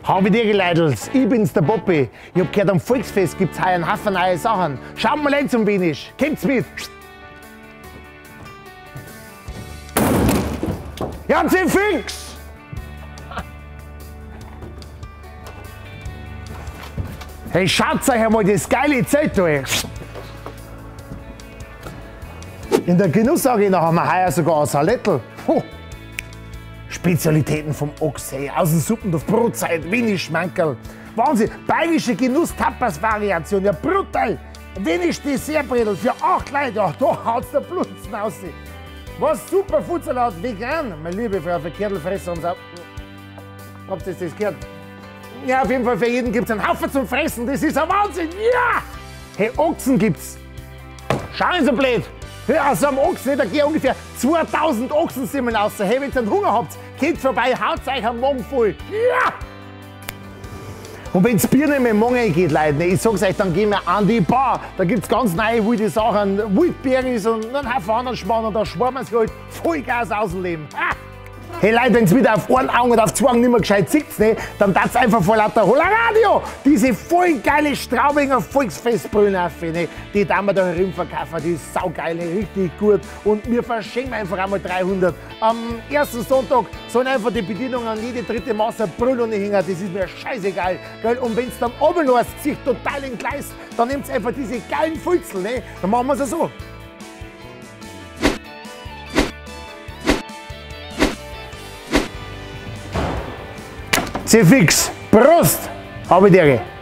Habe die Leidels, ich bin's der Poppi. Ich hab gehört, am Volksfest gibt's heuer einen Haufen neue Sachen. Schaut mal rein zum Wienig. Kommt's mit. Ja, sie fix! Hey, schaut euch einmal das geile Zelt an. In der Genussarena haben wir heuer sogar ein Salettel. Spezialitäten vom Ochse, aus dem Suppendorf, Brotzeit, Wiener Schmankerl. Wahnsinn, bayerische Genuss-Tapas-Variation, ja brutal. Wiener Dessertbredel für 8 Leute, ja, da haut's der Blutzen aus. Was super Futsalat, vegan, meine liebe Frau, für Kirtelfresser und so. Habt ihr das gehört? Ja, auf jeden Fall für jeden gibt's einen Haufen zum Fressen, das ist ein Wahnsinn, ja! Hey, Ochsen gibt's. Schau nicht so blöd. Ja, aus so einem Ochsen, da gehen ungefähr 2000 Ochsensimmeln raus. Hey, wenn ihr einen Hunger habt, geht vorbei, haut euch am Morgen voll. Ja! Und wenn's Bier nicht mehr im Morgen geht, Leute, ich sag's euch, dann gehen wir an die Bar. Da gibt's ganz neue wilde Sachen, Wildberries und einen Haufen anderen Schmarrn und da sparen wir sich halt Vollgas aus dem Leben. Ha! Hey Leute, wenn's wieder auf einen Augen und auf zwei Augen nicht mehr gescheit sieht, ne, dann tat's einfach vor lauter Holaradio diese voll geile Straubinger Volksfestbrünnaffe, ne, die da wir da herum verkaufen, die ist saugeil, ne, richtig gut und wir verschenken einfach einmal 300. Am ersten Sonntag sollen einfach die Bedienung an jede dritte Masse Brüll hängen, das ist mir scheißegal, gell? Und wenn's dann oben noch sich total entgleist, dann nehmt einfach diese geilen Fulzel, ne, dann machen wir's so. Sie fix. Prost, habe ich dir.